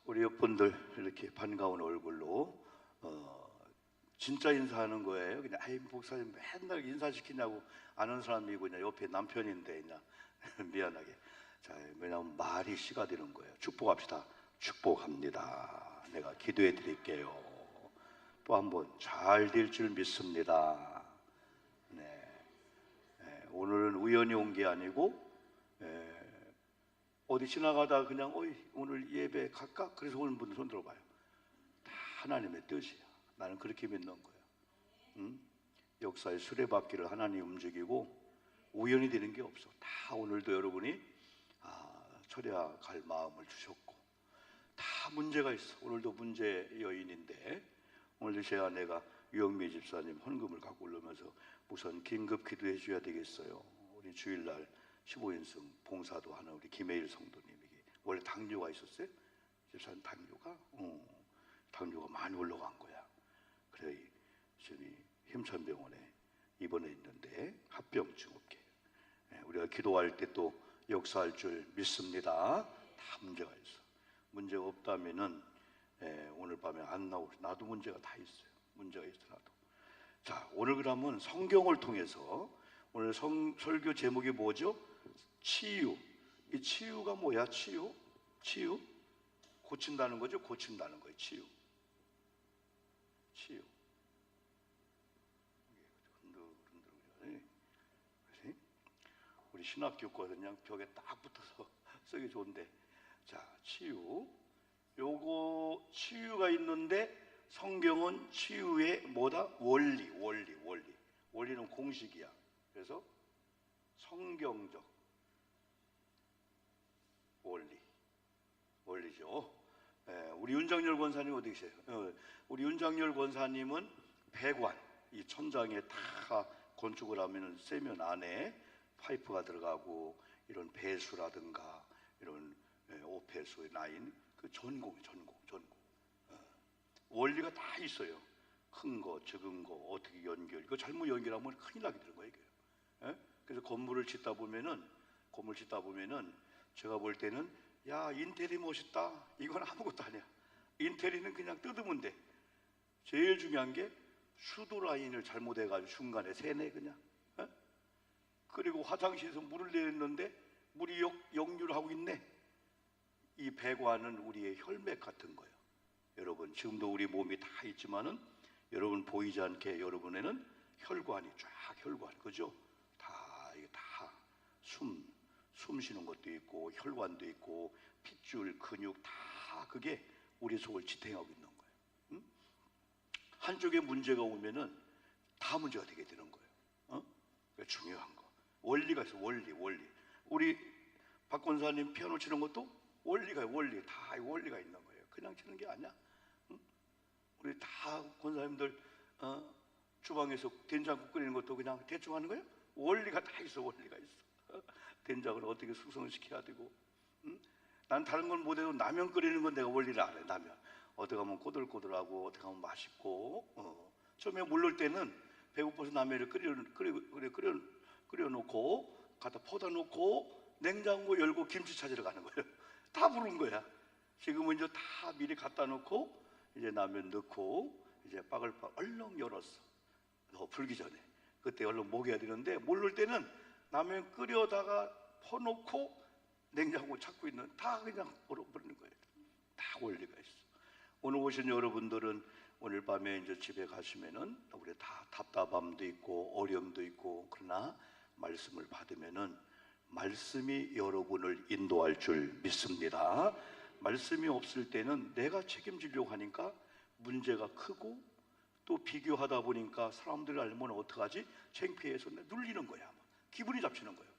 우리 옆분들 이렇게 반가운 얼굴로 진짜 인사하는 거예요. 그냥 아이 목사님 맨날 인사시키냐고 아는 사람이고 그냥 옆에 남편인데 그냥 미안하게. 자, 왜냐하면 말이 씨가 되는 거예요. 축복합시다. 축복합니다. 내가 기도해 드릴게요. 또 한번 잘 될 줄 믿습니다. 네. 오늘은 우연히 온 게 아니고 어디 지나가다 그냥 오늘 예배 갈까? 그래서 오는 분들 손 들어봐요. 다 하나님의 뜻이야. 나는 그렇게 믿는 거예요. 응? 역사의 수레바퀴를 하나님이 움직이고 우연히 되는 게 없어. 다 오늘도 여러분이 철야 갈 마음을 주셨고 다 문제가 있어. 오늘도 문제 여인인데 오늘도 제 아내가 유영미 집사님 헌금을 갖고 오려면서 우선 긴급 기도해 줘야 되겠어요. 우리 주일날 15인승 봉사도 하는 우리 김혜일 성도님에게 원래 당뇨가 있었어요. 집사님 당뇨가 많이 올라간 거야. 그래 지금 힘찬병원에 입원해 있는데 합병증 없게 우리가 기도할 때 또 역사할 줄 믿습니다. 다 문제가 있어. 문제가 없다면은 오늘 밤에 안 나오고 나도 문제가 다 있어요. 문제가 있어 나도. 자, 오늘 그러면 성경을 통해서 오늘 설교 제목이 뭐죠? 치유. 이 치유가 뭐야? 치유? 고친다는 거죠? 고친다는 거예요. 치유. 우리 신학교과 그냥 벽에 딱 붙어서 쓰기 좋은데, 자, 치유. 요거 치유가 있는데 성경은 치유의 뭐다? 원리는 공식이야. 그래서 성경적 원리죠. 우리 윤장열 권사님 어디 계세요? 우리 윤장열 권사님은 배관, 이 천장에 다 건축을 하면은 세면 안에 파이프가 들어가고 이런 배수라든가 이런 오폐수 라인 그 전공. 원리가 다 있어요. 큰 거, 적은 거 어떻게 연결. 이거 잘못 연결하면 큰일 나게 되는 거예요. 그래서 건물을 짓다 보면은 제가 볼 때는 야 인테리어 멋있다. 이건 아무것도 아니야. 인테리어는 그냥 뜯으면 돼. 제일 중요한 게 수도 라인을 잘못해가지고 중간에 새네 그냥. 그리고 화장실에서 물을 내렸는데 물이 역류하고 있네. 이 배관은 우리의 혈맥 같은 거예요. 여러분 지금도 우리 몸이 다 있지만은 여러분 보이지 않게 여러분에는 혈관이 쫙 혈관 그죠? 이게 다 숨 쉬는 것도 있고 혈관도 있고 핏줄 근육 다 그게 우리 속을 지탱하고 있는 거예요. 응? 한쪽에 문제가 오면은 다 문제가 되게 되는 거예요. 그러니까 중요한 거 원리가 있어. 원리. 우리 박 권사님 피아노 치는 것도 원리 다 원리가 있는 거예요. 그냥 치는 게 아니야. 응? 우리 다 권사님들 주방에서 된장국 끓이는 것도 그냥 대충 하는 거예요? 원리가 다 있어. 원리가 있어. 된장을 어떻게 숙성시켜야 되고. 응? 난 다른 건 못해도 라면 끓이는 건 내가 원리를 알아요. 라면 어떻게 하면 꼬들꼬들하고 어떻게 하면 맛있고. 처음에 물을 때는 배고파서 라면을 끓여놓고 갖다 퍼다 놓고 냉장고 열고 김치 찾으러 가는 거예요. 다 부른 거야. 지금은 이제 다 미리 갖다 놓고 이제 라면 넣고 이제 빠글빠글 얼른 열었어. 불기 전에. 그때 얼른 먹여야 되는데 모를 때는 라면 끓여다가 퍼놓고 냉장고 찾고 있는 다 그냥 얼어버리는 거예요. 다 원리가 있어. 오늘 오신 여러분들은 오늘 밤에 이제 집에 가시면은 우리 다 답답함도 있고 어려움도 있고 그러나 말씀을 받으면은 말씀이 여러분을 인도할 줄 믿습니다. 말씀이 없을 때는 내가 책임지려고 하니까 문제가 크고 또 비교하다 보니까 사람들 알면 어떡하지? 창피해서 눌리는 거야. 기분이 잡히는 거예요.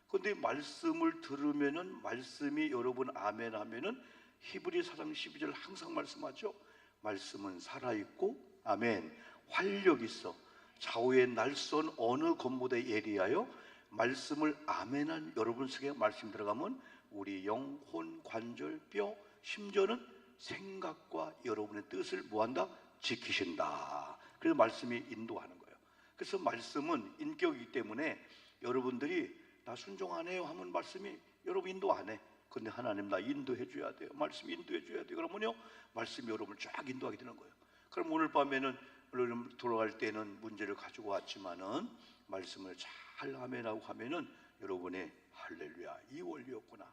그런데 말씀을 들으면은 말씀이 여러분 아멘 하면은 히브리 4장 12절 항상 말씀하죠. 말씀은 살아있고 아멘 활력 있어 좌우의 날선 어느 것보다 예리하여 말씀을 아멘한 여러분 속에 말씀 들어가면 우리 영혼 관절 뼈 심지어는 생각과 여러분의 뜻을 뭐한다? 지키신다. 그래서 말씀이 인도하는 거예요. 그래서 말씀은 인격이기 때문에 여러분들이 나 순종 안 해요 하면 말씀이 여러분 인도 안 해. 근데 하나님 나 인도해 줘야 돼요. 말씀 인도해 줘야 돼요. 그러면요 말씀이 여러분을 쫙 인도하게 되는 거예요. 그럼 오늘 밤에는 여러분 돌아갈 때는 문제를 가지고 왔지만은 말씀을 잘 아멘하고 하면은 여러분의 할렐루야 이 원리였구나.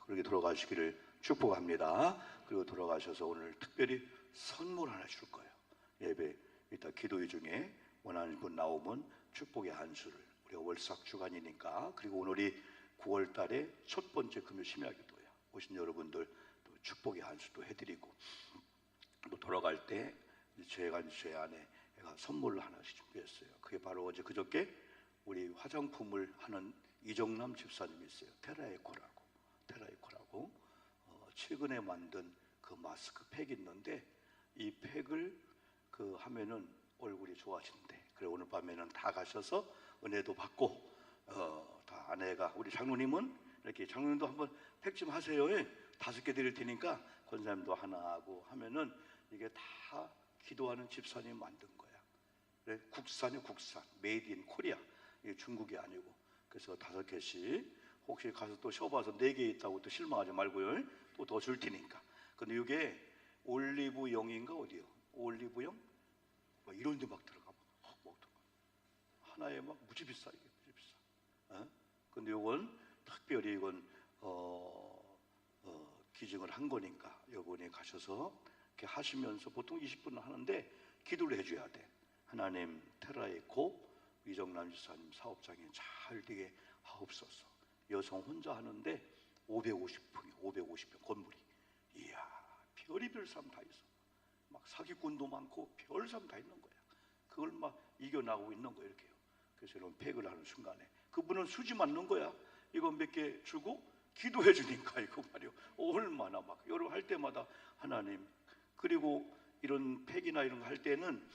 그렇게 돌아가시기를 축복합니다. 그리고 돌아가셔서 오늘 특별히 선물 하나 줄 거예요. 예배 이따 기도회 중에 원하는 분 나오면 축복의 한수를, 우리가 월삭 주간이니까, 그리고 오늘이 9월 달에 첫 번째 금요 심야기도야. 오신 여러분들 또 축복의 한수도 해드리고, 또 돌아갈 때 제가 제 아내가 선물을 하나씩 준비했어요. 그게 바로 어제 그저께 우리 화장품을 하는 이정남 집사님이 있어요. 테라에코라고 최근에 만든 그 마스크 팩이 있는데, 이 팩을 하면은 얼굴이 좋아진대. 그래 오늘 밤에는 다 가셔서 은혜도 받고, 다 아내가, 우리 장로님은 이렇게 장로님도 한번 팩 좀 하세요. 5개 드릴 테니까 권사님도 하나 하고 하면은 이게 다 기도하는 집사님이 만든 거야. 그래 국산이 국산, 메이드 인 코리아. 이게 중국이 아니고. 그래서 5개씩 혹시 가서 또 쉬어봐서 4개 있다고 또 실망하지 말고요. 또 더 줄 테니까. 근데 이게 올리브영인가 어디요? 올리브영? 막 이런 데 막 들어가. 하나에 막 무지 비싸, 이게 무지 비싸. 근데 이건 특별히 이건 기증을 한 거니까 여러분이 가셔서 이렇게 하시면서 보통 20분을 하는데 기도를 해줘야 돼. 하나님 테라에코 이정남 지사님 사업장에 잘 되게 하옵소서. 여성 혼자 하는데 550평이 550평 건물이, 이야 별의별 사람 다 있어. 막 사기꾼도 많고 별 사람 다 있는 거야. 그걸 막 이겨나가고 있는 거야 이렇게요. 그래서 이런 팩을 하는 순간에 그분은 수지 맞는 거야. 이거 몇 개 주고 기도해 주니까 이거 말이요 얼마나 막 여러 할 때마다 하나님. 그리고 이런 팩이나 이런 거 할 때는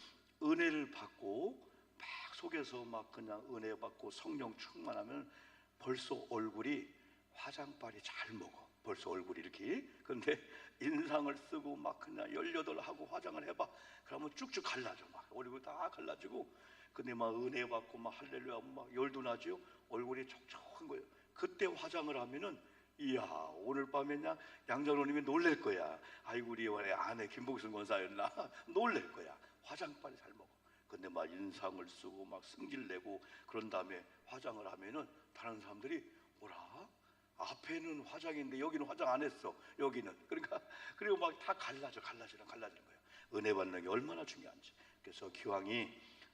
은혜를 받고 막 속에서 막 그냥 은혜 받고 성령 충만하면 벌써 얼굴이 화장빨이 잘 먹어. 벌써 얼굴이 이렇게. 근데 인상을 쓰고 막 그냥 18하고 화장을 해봐. 그러면 쭉쭉 갈라져. 막 얼굴 다 갈라지고. 근데 막 은혜 받고 막 할렐루야 막 열도 나죠. 얼굴이 촉촉한 거예요. 그때 화장을 하면은 이야 오늘 밤에 양장로님이 놀랄 거야. 아이고 우리 아내 김복순 권사였나 놀랄 거야. 화장빨이 잘 먹어. 근데 막 인상을 쓰고 막 승질내고 그런 다음에 화장을 하면은 다른 사람들이 뭐라? 앞에는 화장인데 여기는 화장 안 했어. 여기는. 그러니까 그리고 막 다 갈라지는 거예요. 은혜 받는 게 얼마나 중요한지. 그래서 기왕이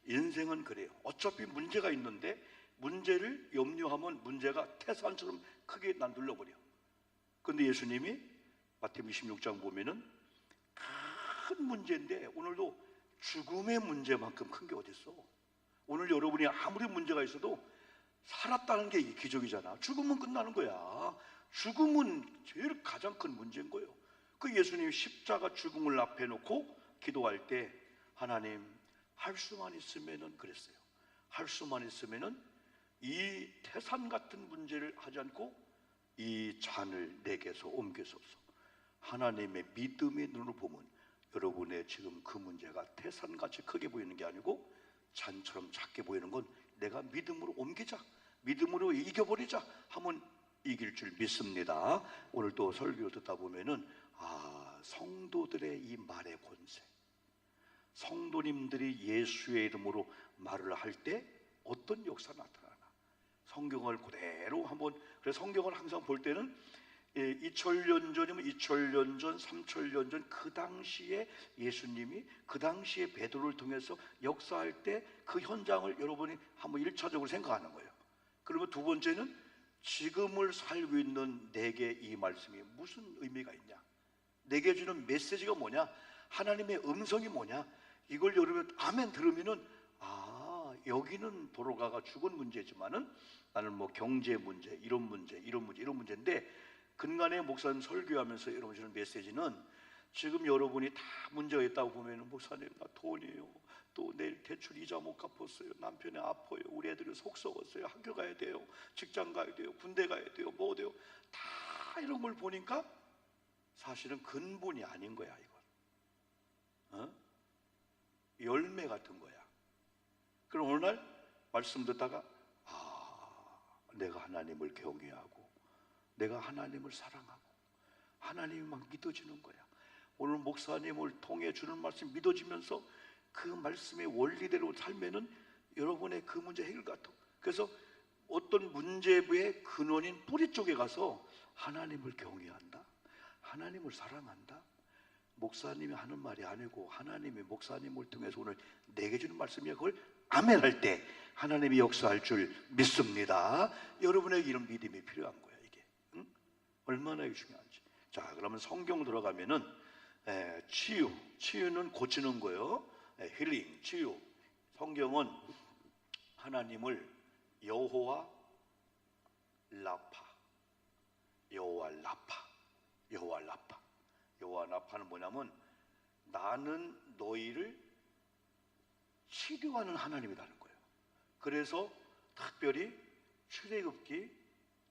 인생은 그래요. 어차피 문제가 있는데 문제를 염려하면 문제가 태산처럼 크게 난 눌러버려. 근데 예수님이 마태복음 26장 보면은 큰 문제인데 오늘도 죽음의 문제만큼 큰 게 어딨어. 오늘 여러분이 아무리 문제가 있어도 살았다는 게 기적이잖아. 죽으면 끝나는 거야. 죽음은 제일 가장 큰 문제인 거예요. 그 예수님이 십자가 죽음을 앞에 놓고 기도할 때 하나님 할 수만 있으면은 그랬어요. 할 수만 있으면은 이 태산 같은 문제를 하지 않고 이 잔을 내게서 옮겨소서. 하나님의 믿음의 눈으로 보면 여러분의 지금 그 문제가 태산같이 크게 보이는 게 아니고 잔처럼 작게 보이는 건 내가 믿음으로 옮기자, 믿음으로 이겨버리자 하면 이길 줄 믿습니다. 오늘 또 설교 듣다 보면은 성도들의 이 말의 권세, 성도님들이 예수의 이름으로 말을 할 때 어떤 역사가 나타나나 성경을 그대로 한번. 그래서 성경을 항상 볼 때는 2000년 전이면 2000년 전, 3000년 전 그 당시에 예수님이 그 당시에 베드로를 통해서 역사할 때 그 현장을 여러분이 한번 1차적으로 생각하는 거예요. 그러면 두 번째는 지금을 살고 있는 내게 이 말씀이 무슨 의미가 있냐, 내게 주는 메시지가 뭐냐, 하나님의 음성이 뭐냐, 이걸 여러분 아멘 들으면은 여기는 도로가가 죽은 문제지만은 나는 뭐 경제 문제, 이런 문제인데 근간에 목사님 설교하면서 여러분 주는 메시지는 지금 여러분이 다 문제가 있다고 보면 목사님 나 돈이에요, 또 내일 대출 이자 못 갚았어요, 남편이 아파요, 우리 애들이 속 썩었어요, 학교 가야 돼요, 직장 가야 돼요, 군대 가야 돼요, 뭐 돼요, 다 이런 걸 보니까 사실은 근본이 아닌 거야. 이건 열매 같은 거야. 그럼 어느 날 말씀 듣다가 내가 하나님을 경외하고 내가 하나님을 사랑하고 하나님이 막 믿어지는 거야. 오늘 목사님을 통해 주는 말씀 믿어지면서 그 말씀의 원리대로 살면은 여러분의 그 문제 해결 같아. 그래서 어떤 문제의 근원인 뿌리 쪽에 가서 하나님을 경외한다, 하나님을 사랑한다. 목사님이 하는 말이 아니고 하나님이 목사님을 통해서 오늘 내게 주는 말씀이야. 그걸 아멘할 때 하나님이 역사할 줄 믿습니다. 여러분에게 이런 믿음이 필요한 거야. 이게 응? 얼마나 중요한지. 자, 그러면 성경 들어가면은 치유는 고치는 거예요. 힐링, 치유. 성경은 하나님을 여호와 라파, 여호와 라파, 여호와 라파. 여호와 라파는 뭐냐면 나는 너희를 치료하는 하나님이라는 거예요. 그래서 특별히 출애굽기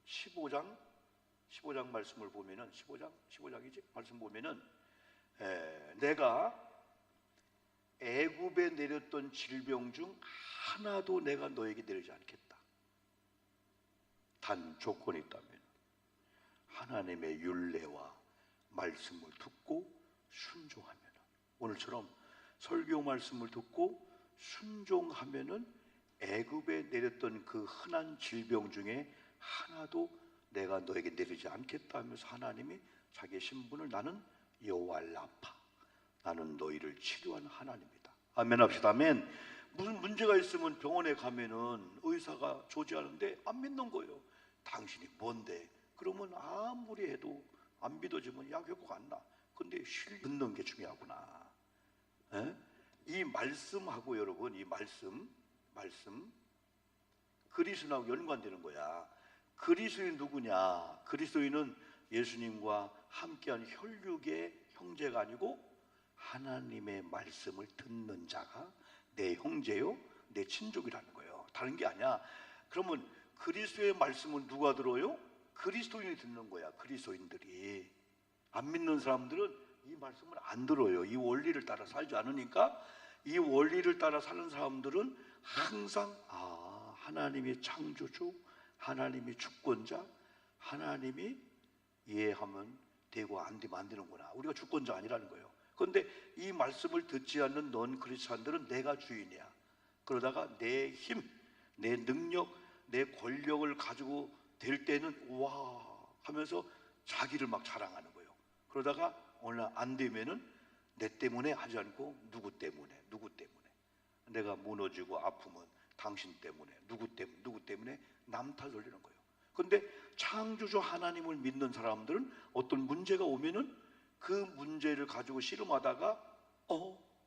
15장 말씀을 보면은 15장이지 말씀 보면은 내가 애굽에 내렸던 질병 중 하나도 내가 너에게 내리지 않겠다. 단 조건이 있다면 하나님의 율례와 말씀을 듣고 순종하면, 오늘처럼 설교 말씀을 듣고 순종하면은 애굽에 내렸던 그 흔한 질병 중에 하나도 내가 너에게 내리지 않겠다 하면서 하나님이 자기의 신분을 나는 여호와 라파, 나는 너희를 치료하는 하나님이다. 아멘 합시다. 아멘. 무슨 문제가 있으면 병원에 가면은 의사가 조지하는데 안 믿는 거예요. 당신이 뭔데? 그러면 아무리 해도 안 믿어지면 약 효과가 안 나. 근데 듣는 게 중요하구나. 이 말씀하고 여러분, 이 말씀 그리스도하고 연관되는 거야. 그리스도인 누구냐? 그리스도인은 예수님과 함께한 혈육의 형제가 아니고 하나님의 말씀을 듣는 자가 내 형제요, 내 친족이라는 거예요. 다른 게 아니야. 그러면 그리스도의 말씀은 누가 들어요? 그리스도인이 듣는 거야. 그리스도인들이. 안 믿는 사람들은 이 말씀을 안 들어요. 이 원리를 따라 살지 않으니까. 이 원리를 따라 사는 사람들은 항상 하나님이 창조주, 하나님이 주권자, 하나님이 이해하면 되고 안 되면 안 되는구나. 우리가 주권자 아니라는 거예요. 그런데 이 말씀을 듣지 않는 넌 크리스찬들은 내가 주인이야. 그러다가 내 힘, 내 능력, 내 권력을 가지고 될 때는 와 하면서 자기를 막 자랑하는 거예요. 그러다가 어느 날 안 되면은 내 때문에 하지 않고 누구 때문에 내가 무너지고 아프면 당신 때문에 누구 때문에 남 탓 올리는 거예요. 그런데 창조주 하나님을 믿는 사람들은 어떤 문제가 오면은 그 문제를 가지고 씨름하다가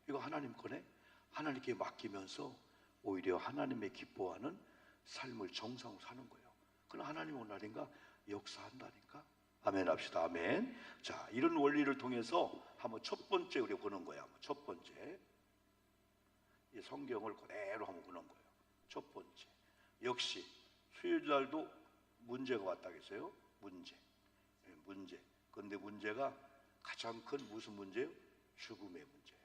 이거 하나님 거네, 하나님께 맡기면서 오히려 하나님의 기뻐하는 삶을 정상으로 사는 거예요. 그럼 하나님 오늘 날인가 역사한다니까. 아멘 합시다. 아멘. 자, 이런 원리를 통해서 한번 첫 번째 우리가 보는 거야. 첫 번째, 이 성경을 그대로 한번 보는 거예요. 첫 번째, 역시 수요일날도 문제가 왔다겠어요. 문제. 그런데 문제가 가장 큰 무슨 문제예요? 죽음의 문제야.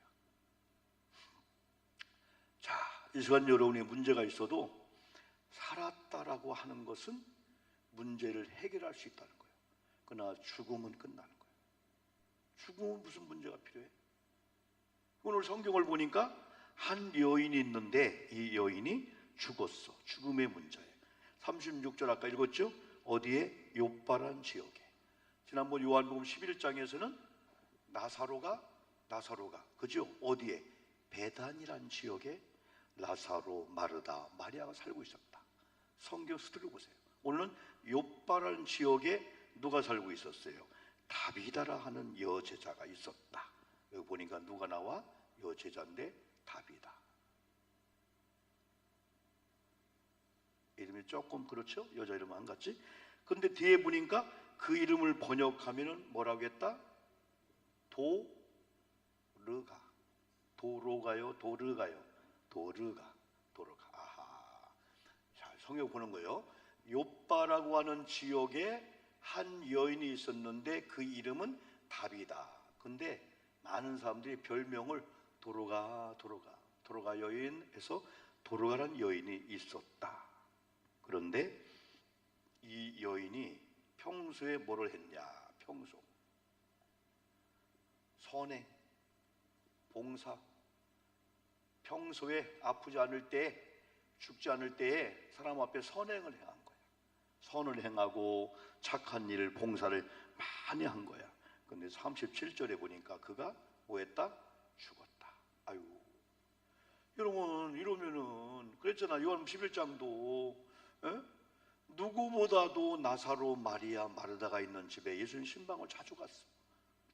자, 이 시간 여러분이 문제가 있어도 살았다라고 하는 것은 문제를 해결할 수 있다는 거예요. 그러나 죽음은 끝나는 거예요. 죽음은 무슨 문제가 필요해? 오늘 성경을 보니까 한 여인이 있는데 이 여인이 죽었어. 죽음의 문제예요. 36절 아까 읽었죠? 어디에? 욥바란 지역에. 지난번 요한복음 11장에서는 나사로가 그죠? 어디에? 베단이란 지역에 라사로, 마르다, 마리아가 살고 있었다. 성경 스토리 보세요. 오늘은 욥바라는 지역에 누가 살고 있었어요? 다비다라 하는 여제자가 있었다. 여기 보니까 누가 나와? 여제자인데 다비다. 이름이 조금 그렇죠? 여자 이름 안 같지? 근데 뒤에 보니까 그 이름을 번역하면은 뭐라고 했다? 도르가. 아하. 자, 성경 보는 거예요. 욥바라고 하는 지역에 한 여인이 있었는데 그 이름은 다비다. 근데 많은 사람들이 별명을 도로가 여인에서 도로가란 여인이 있었다. 그런데 이 여인이 평소에 뭐를 했냐? 평소 선행, 봉사. 평소에 아프지 않을 때, 죽지 않을 때에 사람 앞에 선행을 행한 거야. 선을 행하고 착한 일, 봉사를 많이 한 거야. 근데 37절에 보니까 그가 뭐 했다? 죽었다. 아유, 여러분, 이러면은 그랬잖아. 요한복음 11장도 누구보다도 나사로, 마리아, 마르다가 있는 집에 예수님 신방을 자주 갔어.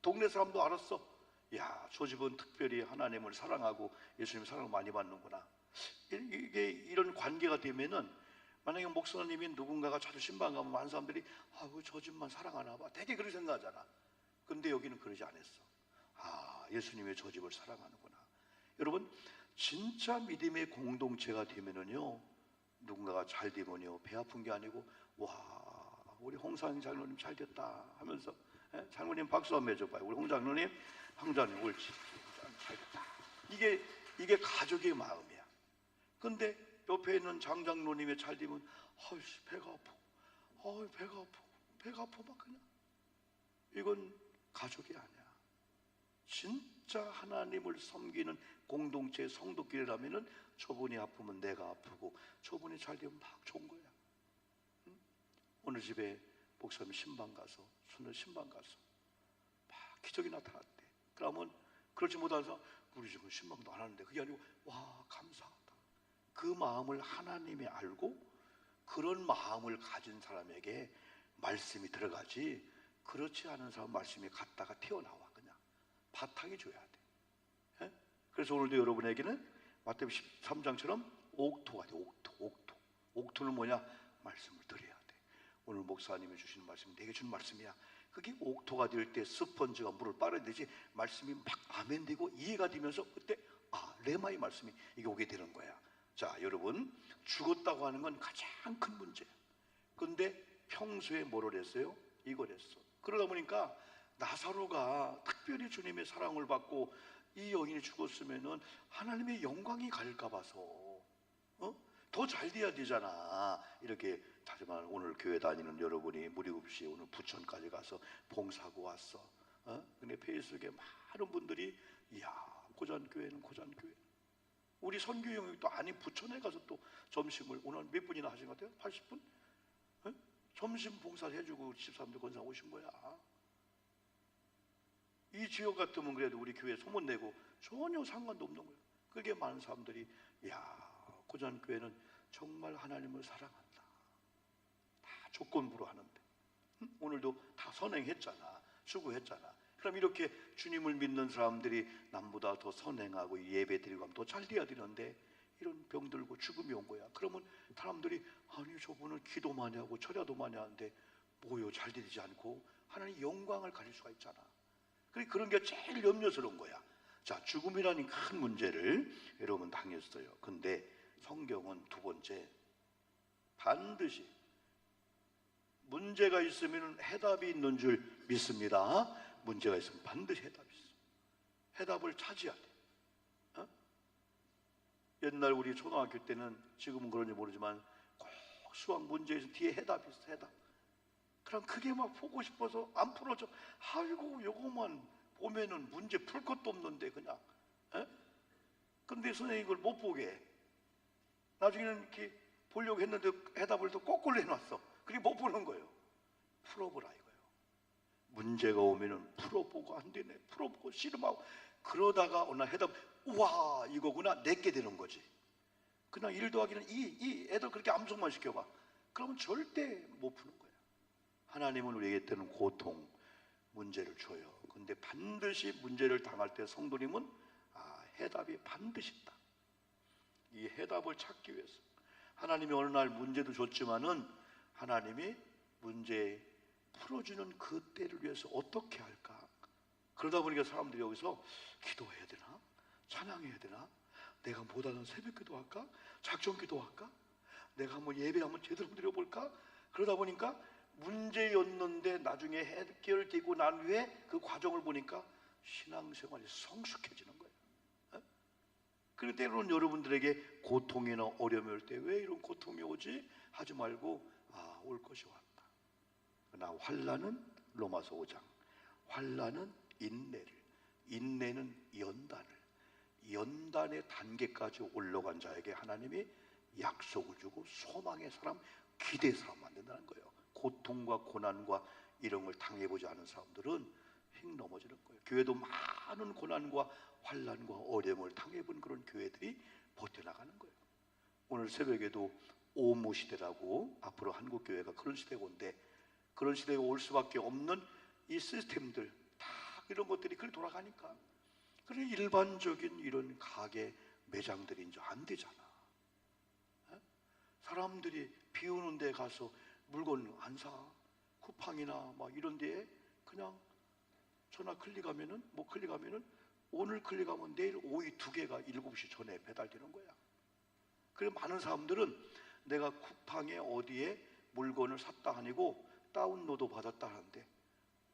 동네 사람도 알았어. 야, 저 집은 특별히 하나님을 사랑하고 예수님 사랑을 많이 받는구나. 이게 이런 관계가 되면은, 만약에 목사님이 누군가가 자주 신방 가면 많은 사람들이 아우, 저 집만 사랑하나 봐, 되게 그렇게 생각하잖아. 근데 여기는 그러지 않았어. 아, 예수님의 저 집을 사랑하는구나. 여러분, 진짜 믿음의 공동체가 되면은요, 누군가가 잘 되면요, 배 아픈 게 아니고 와, 우리 홍상 장로님 잘 됐다 하면서, 장로님 박수 한번 해줘봐요. 우리 홍 장로님, 황장로님 옳지, 잘 됐다. 이게 가족의 마음이야. 근데 옆에 있는 장장로님의 잘 되면 아이씨, 배가 아파, 배가 아파 막 그냥. 이건 가족이 아니야. 진짜 하나님을 섬기는 공동체의 성도끼리라면은 저분이 아프면 내가 아프고 저분이 잘 되면 막 좋은 거야. 응? 어느 집에 목사님 신방 가서, 순회 신방 가서 막 기적이 나타났대. 그러면 그렇지 못해서 우리 집은 신방도 안 하는데, 그게 아니고 와, 감사하다. 그 마음을 하나님이 알고 그런 마음을 가진 사람에게 말씀이 들어가지, 그렇지 않은 사람 말씀이 갔다가 튀어나와. 그냥 바탕이 줘야 돼. 에? 그래서 오늘도 여러분에게는 마태복음 13장처럼 옥토가 돼. 옥토는 뭐냐? 말씀을 드려야 돼. 오늘 목사님이 주시는 말씀이 내게 준 말씀이야. 그게 옥토가 될 때 스펀지가 물을 빨아야 되지, 말씀이 막 아멘 되고 이해가 되면서 그때 레마의 말씀이 이게 오게 되는 거야. 자, 여러분, 죽었다고 하는 건 가장 큰 문제야. 근데 평소에 뭐를 했어요? 이걸 했어. 그러다 보니까 나사로가 특별히 주님의 사랑을 받고 이 여인이 죽었으면은 하나님의 영광이 갈까 봐서 더 잘 돼야 되잖아. 이렇게 하지만 오늘 교회 다니는 여러분이 무리 없이 오늘 부천까지 가서 봉사하고 왔어. 근데 페이스북에 많은 분들이 이야, 고잔교회는 고잔교회. 우리 선교형이 또 아닌 부천에 가서 또 점심을 오늘 몇 분이나 하신 것 같아요? 80분? 점심 봉사를 해주고 집사람들 건사 오신 거야. 이 지역 같으면 그래도 우리 교회 소문내고 전혀 상관도 없는 거예요. 그게 많은 사람들이 야, 고잔교회는 정말 하나님을 사랑한다. 다 조건부로 하는데 오늘도 다 선행했잖아. 수고했잖아. 그럼 이렇게 주님을 믿는 사람들이 남보다 더 선행하고 예배 드리고 하면 더 잘 돼야 되는데 이런 병들고 죽음이 온 거야. 그러면 사람들이 아니, 저분은 기도 많이 하고 철야도 많이 하는데 뭐요, 잘 되지 않고 하나님 영광을 가질 수가 있잖아. 그런 게 제일 염려스러운 거야. 자, 죽음이라는 큰 문제를 여러분 당했어요. 근데 성경은 두 번째, 반드시 문제가 있으면 해답이 있는 줄 믿습니다. 문제가 있으면 반드시 해답이 있어. 해답을 찾아야 돼. 옛날 우리 초등학교 때는, 지금은 그런지 모르지만 꼭 수학 문제에서 뒤에 해답이 있어. 해답. 그럼 그게 막 보고 싶어서 안 풀어져. 아이고, 요거만 보면은 문제 풀 것도 없는데 그냥. 근데 선생님이 이걸 못 보게 해. 나중에는 이렇게 보려고 했는데 해답을 또 거꾸로 해놨어. 그게 못 보는 거예요. 풀어보라 이거예요. 문제가 오면은 풀어보고 안 되네, 풀어보고 씨름하고, 그러다가 어느 날 해답, 우와, 이거구나, 내게 되는 거지. 그냥 1 더하기는 2 애들 그렇게 암송만 시켜봐. 그러면 절대 못 푸는 거야. 하나님은 우리에게 때는 고통, 문제를 줘요. 근데 반드시 문제를 당할 때 성도님은 해답이 반드시 있다. 이 해답을 찾기 위해서 하나님이 어느 날 문제도 줬지만은 하나님이 문제 풀어주는 그 때를 위해서 어떻게 할까? 그러다 보니까 사람들이 여기서 기도해야 되나? 찬양해야 되나? 내가 못하는 새벽기도 할까? 작정기도 할까? 내가 한번 예배 한번 제대로 드려볼까? 그러다 보니까 문제였는데 나중에 해결되고 난 후에 그 과정을 보니까 신앙생활이 성숙해지는 거예요. 그리고 때로는 여러분들에게 고통이나 어려움이 올 때 왜 이런 고통이 오지? 하지 말고 올 것이 왔다. 그러나 환난은 로마서 5장, 환난은 인내를, 인내는 연단을, 연단의 단계까지 올라간 자에게 하나님이 약속을 주고 소망의 사람, 기대의 사람 만든다는 거예요. 고통과 고난과 이런 걸 당해보지 않은 사람들은 휙 넘어지는 거예요. 교회도 많은 고난과 환난과 어려움을 당해본 그런 교회들이 버텨나가는 거예요. 오늘 새벽에도 오무 시대라고, 앞으로 한국 교회가 그런 시대가 온대. 그런 시대가 올 수밖에 없는 이 시스템들, 다 이런 것들이 그렇게 돌아가니까. 그래 일반적인 이런 가게 매장들이 이제 안 되잖아. 사람들이 비 오는 데 가서 물건 안 사. 쿠팡이나 막 이런 데에 그냥 전화 클릭하면은, 뭐 클릭하면은 오늘 클릭하면 내일 오이 2개가 7시 전에 배달되는 거야. 그래 많은 사람들은 내가 쿠팡에 어디에 물건을 샀다 아니고 다운로드 받았다 하는데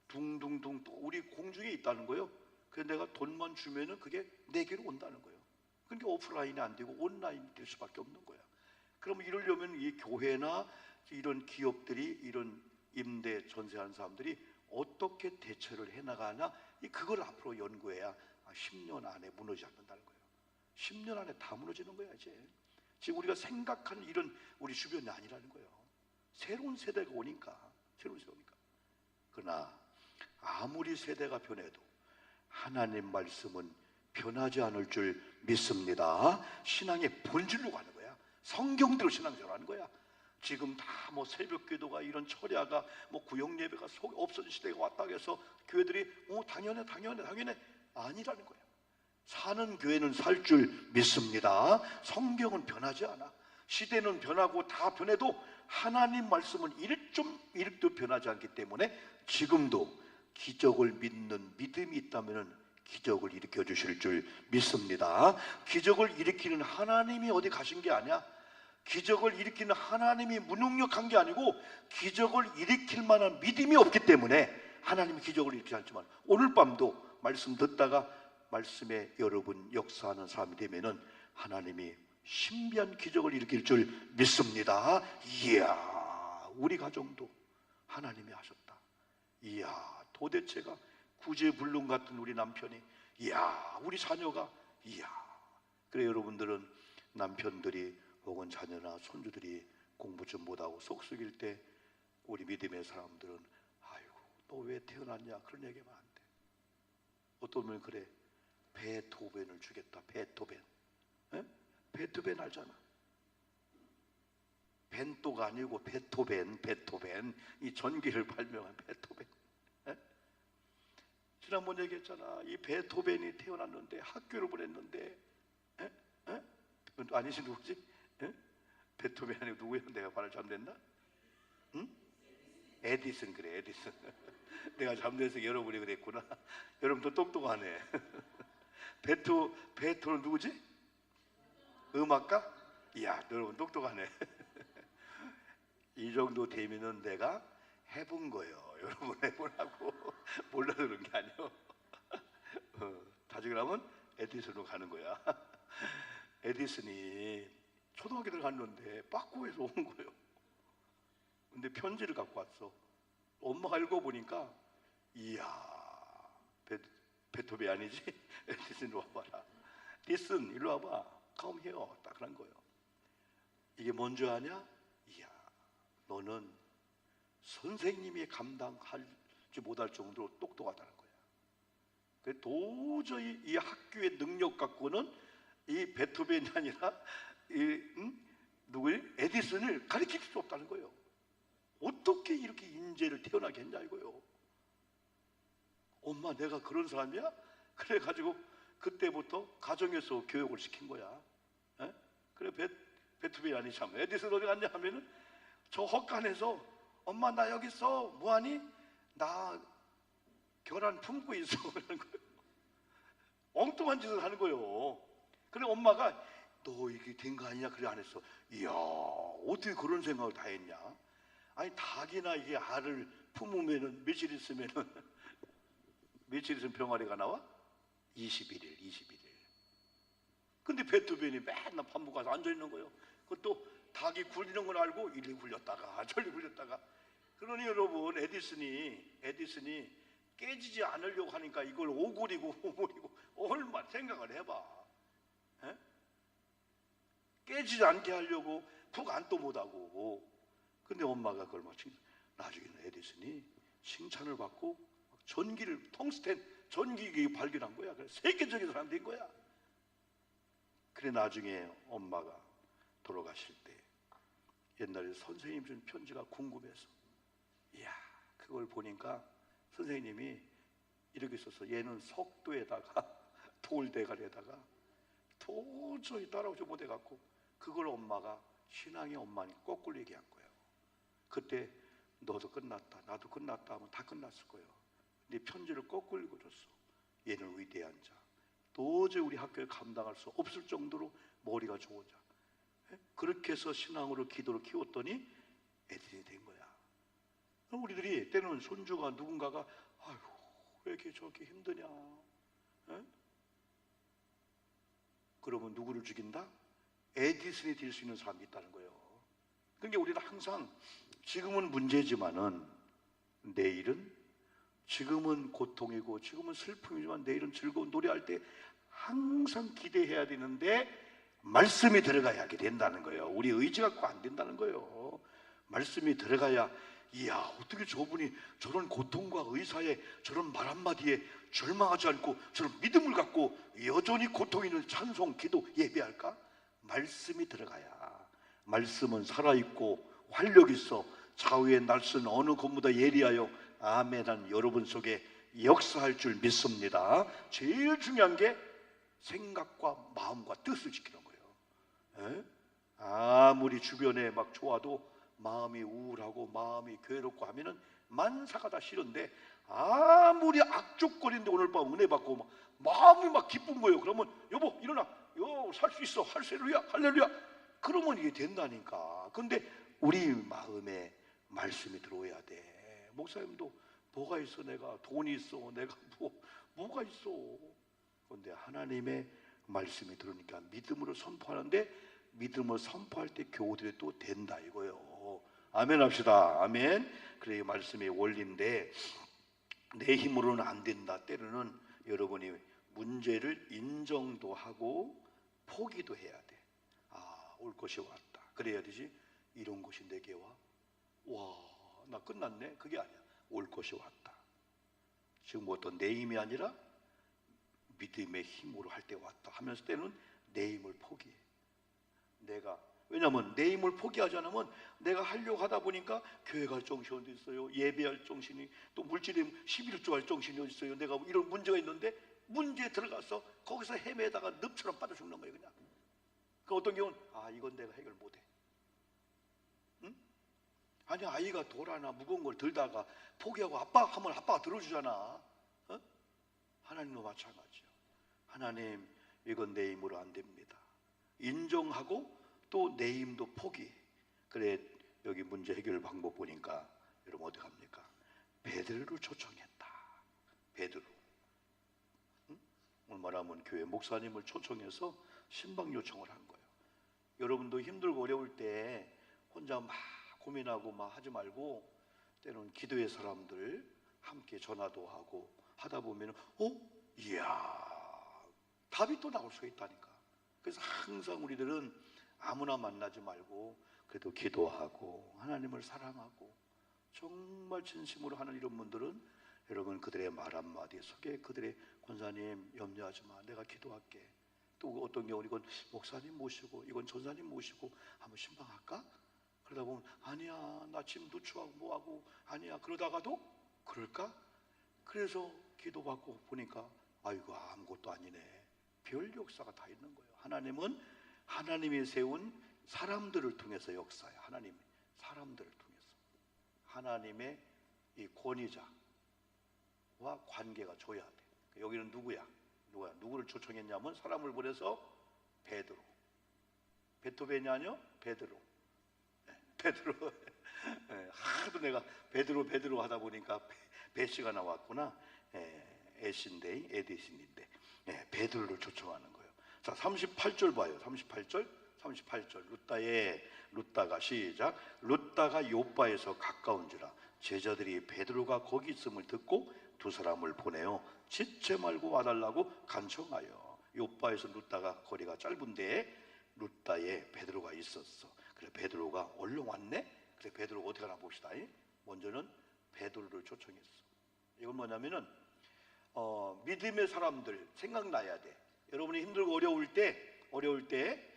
둥둥둥 또 우리 공중에 있다는 거예요. 그래서 내가 돈만 주면은 그게 내게로 온다는 거예요. 그러니까 오프라인이 안 되고 온라인이 될 수밖에 없는 거야. 그러면 이러려면 이 교회나 이런 기업들이, 이런 임대 전세하는 사람들이 어떻게 대처를 해나가나, 그걸 앞으로 연구해야 10년 안에 무너지지 않는다는 거예요. 10년 안에 다 무너지는 거야 이제. 지금 우리가 생각하는 이런 우리 주변이 아니라는 거예요. 새로운 세대가 오니까, 새로운 세대가 오니까. 그러나 아무리 세대가 변해도 하나님 말씀은 변하지 않을 줄 믿습니다. 신앙의 본질로 가는 거야. 성경대로 신앙생활 하는 거야. 지금 다 뭐 새벽 기도가, 이런 철야가, 뭐 구역 예배가 없어진 시대가 왔다 해서 교회들이 당연해 아니라는 거야. 사는 교회는 살 줄 믿습니다. 성경은 변하지 않아. 시대는 변하고 다 변해도 하나님 말씀은 일도 변하지 않기 때문에 지금도 기적을 믿는 믿음이 있다면 기적을 일으켜 주실 줄 믿습니다. 기적을 일으키는 하나님이 어디 가신 게 아니야. 기적을 일으키는 하나님이 무능력한 게 아니고 기적을 일으킬 만한 믿음이 없기 때문에 하나님이 기적을 일으키지 않지만, 오늘 밤도 말씀 듣다가 말씀에 여러분 역사하는 사람이 되면은 하나님이 신비한 기적을 일으킬 줄 믿습니다. 이야, 우리 가정도 하나님이 하셨다. 이야, 도대체가 구제불능 같은 우리 남편이, 이야, 우리 자녀가, 이야. 그래 여러분들은 남편들이 혹은 자녀나 손주들이 공부 좀 못하고 속 썩일 때 우리 믿음의 사람들은 아이고 너 왜 태어났냐 그런 얘기하면 안 돼. 어떤 분은 그래, 베토벤을 주겠다. 베토벤. 에? 베토벤 알잖아. 벤또가 아니고 베토벤. 이 전기를 발명한 베토벤. 에? 지난번 얘기했잖아. 이 베토벤이 태어났는데 학교를 보냈는데, 아니지 누구지? 베토벤 아니고 누구야? 내가 발을 잘못했나? 응? 에디슨. 그래, 에디슨. 내가 잘못해서 여러분이 그랬구나. 여러분도 똑똑하네. 베토는 누구지? 음악가? 이야, 여러분 똑똑하네. 이 정도 되면은 내가 해본 거예요. 여러분 해보라고. 몰라서 그런 게 아니에요. 나중에 하면 에디슨으로 가는 거야. 에디슨이 초등학교 들어갔는데 빠꾸에서 온 거예요. 근데 편지를 갖고 왔어. 엄마가 읽어보니까 이야, 베토벤 아니지? 에디슨 일로 와봐라. 디슨 일로 와봐. Come here. 딱 그런 거예요. 이게 뭔지 아냐? 이야, 너는 선생님이 감당하지 못할 정도로 똑똑하다는 거야. 도저히 이 학교의 능력 갖고는 이 베토벤이 아니라 누구예요? 에디슨을 가르칠 수 없다는 거예요. 어떻게 이렇게 인재를 태어나게 했냐 이거요. 엄마 내가 그런 사람이야? 그래가지고 그때부터 가정에서 교육을 시킨 거야. 에? 그래 베토벤이 아니 참 에디슨 어디 갔냐 하면은 저 헛간에서 엄마 나 여기 있어 뭐하니? 나 결혼 품고 있어 그러는 거예요. 엉뚱한 짓을 하는 거예요. 그래 엄마가 너 이게 된 거 아니냐? 그래 안 했어. 이야 어떻게 그런 생각을 다 했냐? 아니 닭이나 이게 알을 품으면은 며칠 있으면은 며칠 있으면 병아리가 나와? 21일. 근데 베토벤이 맨날 밥 먹고 가서 앉아 있는 거예요. 그것도 닭이 굴리는 걸 알고 이리 굴렸다가 저리 굴렸다가. 그러니 여러분, 에디슨이 깨지지 않으려고 하니까 이걸 오골이고 오골이고 얼마나 생각을 해봐. 에? 깨지지 않게 하려고 푹 안도 못하고. 근데 엄마가 그걸 마치 나중에는 에디슨이 칭찬을 받고 전기를, 텅스텐 전기기 발견한 거야. 그래서 세계적인 사람 된 거야. 그래 나중에 엄마가 돌아가실 때 옛날에 선생님 준 편지가 궁금해서, 이야, 그걸 보니까 선생님이 이렇게 써서, 얘는 석도에다가 돌대가리에다가 도저히 따라오지 못해갖고 그걸 엄마가 신앙의 엄마니 거꾸로 얘기한 거예요. 그때 너도 끝났다, 나도 끝났다 하면 다 끝났을 거예요. 근데 편지를 거꾸로 읽어줬어. 얘는 위대한 자, 도저히 우리 학교에 감당할 수 없을 정도로 머리가 좋은 자. 그렇게 해서 신앙으로 기도를 키웠더니 애들이 된 거야. 우리들이 때는 손주가 누군가가 아유 왜 이렇게 저렇게 힘드냐, 에? 그러면 누구를 죽인다? 에디슨이 될 수 있는 사람이 있다는 거예요. 그러니까 우리는 항상 지금은 문제지만은 내일은, 지금은 고통이고 지금은 슬픔이지만 내일은 즐거운, 노래할 때 항상 기대해야 되는데 말씀이 들어가야 하게 된다는 거예요. 우리 의지 갖고 안 된다는 거예요. 말씀이 들어가야, 이야 어떻게 저분이 저런 고통과 의사에 저런 말 한마디에 절망하지 않고 저런 믿음을 갖고 여전히 고통 있는 찬송, 기도, 예배할까? 말씀이 들어가야. 말씀은 살아있고 활력 있어 좌우의 날선 어느 것보다 예리하여 아멘한 여러분 속에 역사할 줄 믿습니다. 제일 중요한 게 생각과 마음과 뜻을 지키는 거예요. 에? 아무리 주변에 막 좋아도 마음이 우울하고 마음이 괴롭고 하면은 만사가 다 싫은데, 아무리 악족거리는데 오늘 밤 은혜 받고 막 마음이 막 기쁜 거예요. 그러면 여보 일어나, 살 수 있어, 할렐루야 할렐루야, 그러면 이게 된다니까. 근데 우리 마음에 말씀이 들어오야 돼. 목사님도 뭐가 있어, 내가 돈이 있어, 내가 뭐가 있어. 그런데 하나님의 말씀이 들으니까 믿음으로 선포하는데, 믿음을 선포할 때 교우들이 또 된다 이거예요. 아멘 합시다. 아멘. 그래, 말씀의 원리인데 내 힘으로는 안 된다. 때로는 여러분이 문제를 인정도 하고 포기도 해야 돼. 아, 올 것이 왔다. 그래야 되지. 이런 것이 내게 와, 나 끝났네. 그게 아니야. 올 것이 왔다. 지금 어떤 내 힘이 아니라 믿음의 힘으로 할 때 왔다 하면서 때는 내 힘을 포기해. 왜냐하면 내 힘을 포기하지 않으면 내가 하려고 하다 보니까 교회 갈 정신이 어디 있어요? 예배할 정신이, 또 물질에 11조 할 정신이 어디 있어요? 내가 이런 문제가 있는데 문제에 들어가서 거기서 헤매다가 늪처럼 빠져 죽는 거예요. 그냥. 그 어떤 경우는 이건 내가 해결 못해. 응? 아니, 아이가 돌 하나 무거운 걸 들다가 포기하고 아빠 하면 아빠가 들어주잖아. 어? 하나님도 마찬가지예요. 하나님, 이건 내 힘으로 안 됩니다. 인정하고 또 내 힘도 포기. 그래, 여기 문제 해결 방법 보니까 여러분 어디 갑니까? 베드로를 초청했다. 베드로. 응? 오늘 말하면 교회 목사님을 초청해서 신방 요청을 한 거예요. 여러분도 힘들고 어려울 때 혼자 막 고민하고 막 하지 말고, 때로는 기도의 사람들 함께 전화도 하고 하다 보면 이야, 답이 또 나올 수가 있다니까. 그래서 항상 우리들은 아무나 만나지 말고 그래도 기도하고 하나님을 사랑하고 정말 진심으로 하는 이런 분들은 여러분 그들의 말 한마디 속에 그들의 권사님 염려하지 마, 내가 기도할게. 또 어떤 경우는 이건 목사님 모시고 이건 전사님 모시고 한번 신방할까? 그러다 보면 아니야, 나 지금 누추하고 뭐하고 아니야. 그러다가도 그럴까? 그래서 기도받고 보니까 아이고 아무것도 아니네. 별 역사가 다 있는 거예요. 하나님은 하나님이 세운 사람들을 통해서 역사해. 하나님 사람들을 통해서 하나님의 이 권위자와 관계가 줘야 돼. 여기는 누구를 초청했냐면 사람을 보내서 베드로. 베토벤이 아니요, 베드로. 베드로. 하도 내가 베드로 하다 보니까 베시가 나왔구나. 에신데이, 에디신인데 베드로를 초청하는 거예요. 자, 38절 봐요. 38절. 룻다가 시작. 룻다가 요바에서 가까운지라 제자들이 베드로가 거기 있음을 듣고 두 사람을 보내어 지체 말고 와달라고 간청하여 요바에서 룻다가 거리가 짧은데 룻다에 베드로가 있었어. 그래 베드로가 얼른 왔네. 그래 베드로가 어떻게 하나 봅시다. 먼저는 베드로를 초청했어. 이건 뭐냐면은 믿음의 사람들 생각나야 돼. 여러분이 힘들고 어려울 때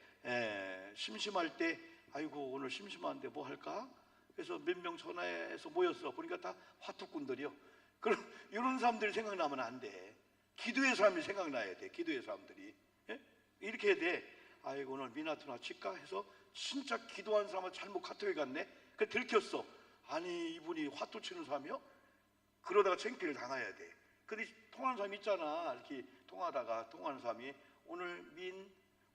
심심할 때 아이고 오늘 심심한데 뭐 할까? 그래서 몇 명 전화해서 모였어. 보니까 다 화투꾼들이요. 그럼 이런 사람들이 생각나면 안 돼. 기도의 사람이 생각나야 돼. 기도의 사람들이. 예? 이렇게 해야 돼. 아이고 오늘 미나투나 칠까 해서 진짜 기도한 사람을 잘못 카톡에 갔네. 그 들켰어. 아니 이분이 화투 치는 사람이요? 그러다가 창피를 당해야 돼. 근데 통하는 사람이 있잖아. 이렇게 통하는 사람이 오늘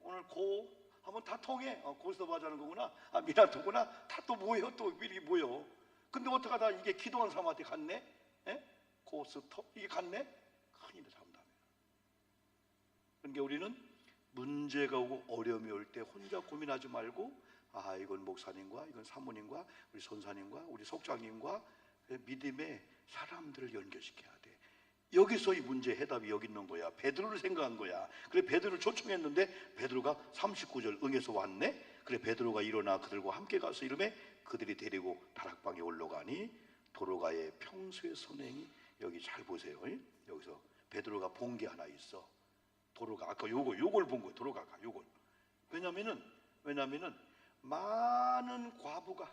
오늘 고 하면 다 통해. 고스톱 하자는 거구나. 아 미나토구나. 다 또 뭐예요? 또 이렇게 뭐요? 근데 어떡하다 이게 기도한 사람한테 갔네? 예? 고스톱 이게 갔네? 큰일이 참다며. 그러니까 우리는 문제가 오고 어려움이 올 때 혼자 고민하지 말고 아 이건 목사님과 이건 사모님과 우리 선사님과 우리 속장님과 믿음의 사람들을 연결시켜야 돼. 여기서 이 문제 해답이 여기 있는 거야. 베드로를 생각한 거야. 그래 베드로를 초청했는데 베드로가 39절 응해서 왔네. 그래 베드로가 일어나 그들과 함께 가서 이름에 그들이 데리고 다락방에 올라가니 도로가의 평소의 선행이 여기 잘 보세요. 여기서 베드로가 본 게 하나 있어. 도로가 아까 요걸 본 거예요. 도로가가 요걸. 왜냐면은 많은 과부가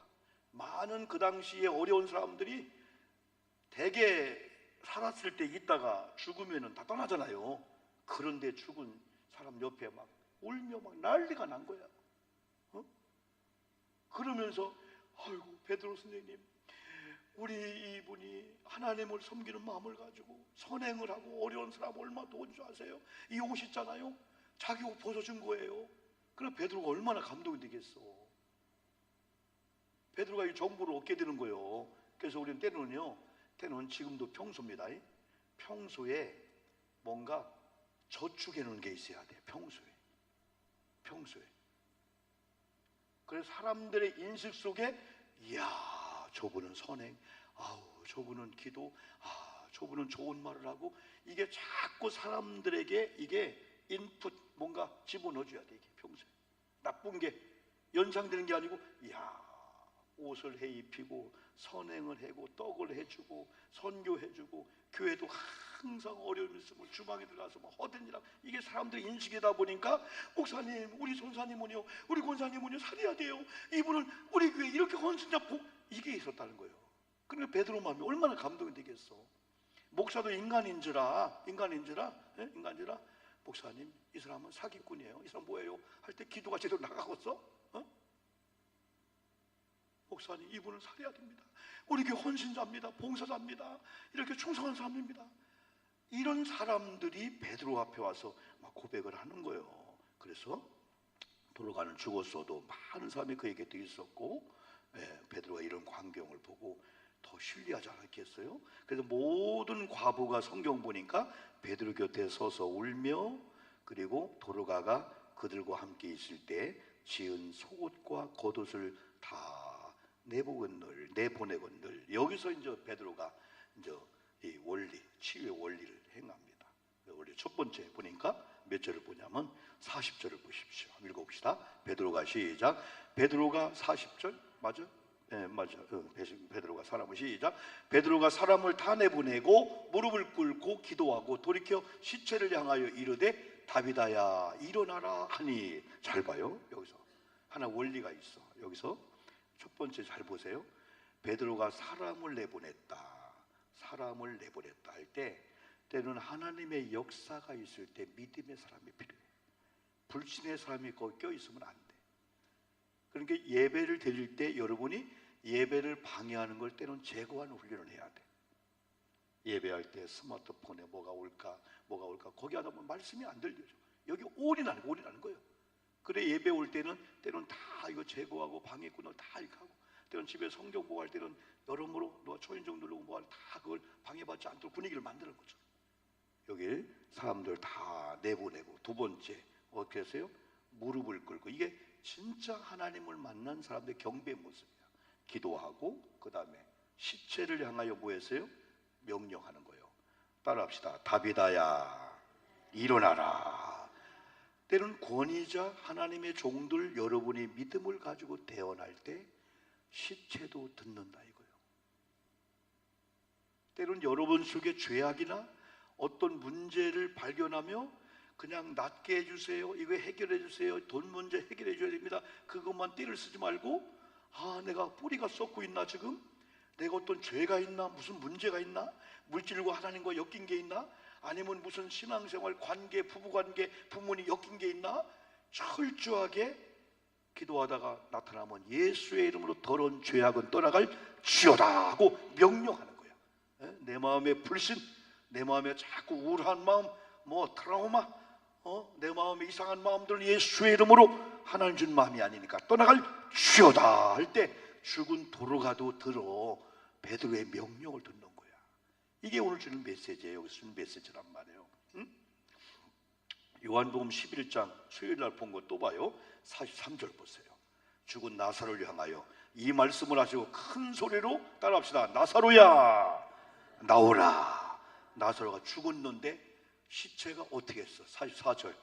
많은 그 당시에 어려운 사람들이 대개 살았을 때 있다가 죽으면은 다 떠나잖아요. 그런데 죽은 사람 옆에 막 울며 막 난리가 난 거야. 그러면서 아이고 베드로 선생님 우리 이분이 하나님을 섬기는 마음을 가지고 선행을 하고 어려운 사람 얼마나 도운 줄 아세요? 이 옷 있잖아요. 자기 옷 벗어준 거예요. 그럼 베드로가 얼마나 감동이 되겠어. 베드로가 이 정보를 얻게 되는 거예요. 그래서 우리는 때는 지금도 평소입니다. 평소에 뭔가 저축해 놓은 게 있어야 돼. 평소에. 그래서 사람들의 인식 속에 이야 저분은 선행, 아우 저분은 기도, 아 저분은 좋은 말을 하고 이게 자꾸 사람들에게 이게 인풋 뭔가 집어넣어줘야 돼. 이게 평소에 나쁜 게 연상되는 게 아니고 이야 옷을 해 입히고 선행을 하고 떡을 해주고 선교해주고 교회도 항상 어려움이 있으면 주방에 들어가서 막 허든 일하고 이게 사람들의 인식이다 보니까 목사님 우리 손사님은요 우리 권사님은요 살려야 돼요. 이분은 우리 교회 이렇게 헌신자고 이게 있었다는 거예요. 그러니까 베드로 마음이 얼마나 감동이 되겠어. 목사도 인간인지라 목사님 이 사람은 사기꾼이에요. 이 사람 뭐예요? 할 때 기도가 제대로 나가겠어? 목사님 이분은 살려야 됩니다. 우리 교회 헌신자입니다. 봉사자입니다. 이렇게 충성한 사람입니다. 이런 사람들이 베드로 앞에 와서 막 고백을 하는 거예요. 그래서 도로가는 죽었어도 많은 사람이 그 곁에 있었고 베드로가 이런 광경을 보고 더 신뢰하지 않았겠어요? 그래서 모든 과부가 성경 보니까 베드로 곁에 서서 울며 그리고 도로가가 그들과 함께 있을 때 지은 속옷과 겉옷을 다 내보내건들 여기서 이제 베드로가 이제 이 원리 치유의 원리를 행합니다. 원리 첫 번째 보니까 몇 절을 보냐면 40절을 보십시오. 읽어봅시다. 베드로가 시작. 베드로가 40절 맞아? 네 맞아. 베드로가 사람을 시작. 베드로가 사람을 다 내보내고 무릎을 꿇고 기도하고 돌이켜 시체를 향하여 이르되 다비다야 일어나라 하니 잘 봐요. 여기서 하나 원리가 있어. 여기서 첫 번째 잘 보세요. 베드로가 사람을 내보냈다 할 때 때는 하나님의 역사가 있을 때 믿음의 사람이 필요해. 불신의 사람이 거기 껴있으면 안 돼. 그러니까 예배를 드릴 때 여러분이 예배를 방해하는 걸 때는 제거하는 훈련을 해야 돼. 예배할 때 스마트폰에 뭐가 올까 거기 하다 보면 말씀이 안 들려져. 여기 올인하는 거예요. 그래 예배 올 때는 다 이거 제거하고 방해꾼을 다 이렇게 하고 때는 집에 성경 보고 할 때는 여러모로 누가 초인종 누르고 뭐 다 그걸 방해받지 않도록 분위기를 만드는 거죠. 여기 사람들 다 내보내고 두 번째 어떻게 했어요? 무릎을 꿇고 이게 진짜 하나님을 만난 사람들의 경배의 모습이야. 기도하고 그 다음에 시체를 향하여 뭐 했어요? 명령하는 거예요. 따라합시다. 다비다야 일어나라. 때는 권위자 하나님의 종들 여러분이 믿음을 가지고 대언할 때 시체도 듣는다 이거예요. 때론 여러분 속에 죄악이나 어떤 문제를 발견하며 그냥 낫게 해주세요, 이거 해결해 주세요, 돈 문제 해결해 줘야 됩니다, 그것만 띠를 쓰지 말고 내가 뿌리가 썩고 있나, 지금 내가 어떤 죄가 있나, 무슨 문제가 있나, 물질과 하나님과 엮인 게 있나, 아니면 무슨 신앙생활 관계, 부부관계, 부모님 엮인 게 있나, 철저하게 기도하다가 나타나면 예수의 이름으로 더러운 죄악은 떠나갈 지어다 하고 명령하는 거야. 내 마음의 불신, 내 마음에 자꾸 우울한 마음, 트라우마, 내 마음에 이상한 마음들은 예수의 이름으로 하나님 준 마음이 아니니까 떠나갈 지어다 할 때 죽은 도로 가도 들어 베드로의 명령을 듣는 거야. 이게 오늘 주는 메시지예요. 여기서 주는 메시지란 말이에요. 요한복음 11장 수요일날 본 거 또 봐요. 43절 보세요. 죽은 나사로를 향하여 이 말씀을 하시고 큰 소리로 따라합시다. 나사로야 나오라. 나사로가 죽었는데 시체가 어떻게 했어? 44절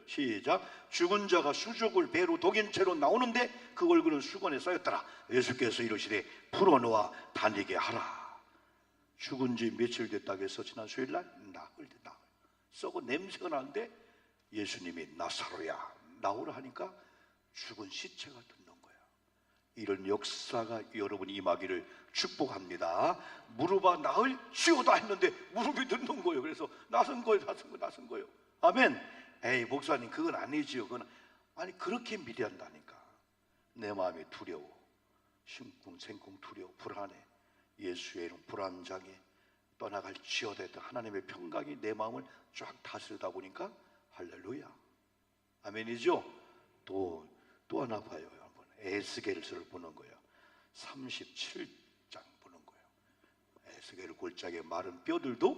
시작. 죽은 자가 수족을 배로 독인 채로 나오는데 그 얼굴은 수건에 쌓였더라. 예수께서 이르시되 풀어놓아 다니게 하라. 죽은 지 며칠 됐다고 해서 지난 수요일날 나흘 썩어 냄새가 나는데 예수님이 나사로야 나오라 하니까 죽은 시체가 듣는 거야. 이런 역사가 여러분이 임하기를 축복합니다. 무릎아 나을 지어다 했는데 무릎이 듣는 거예요. 그래서 나선 거예요. 아멘. 에이 목사님 그건 아니지요. 그건 아니 그렇게 미련하다니까. 내 마음이 두려워, 심쿵생쿵 두려워, 불안해. 예수의 이름 불안장애 떠나갈 지어다 했던 하나님의 평강이 내 마음을 쫙 다스리다 보니까 할렐루야 아멘이죠. 또 하나 봐요. 여러분 에스겔서를 보는 거예요. 37장 보는 거예요. 에스겔 골짜기에 마른 뼈들도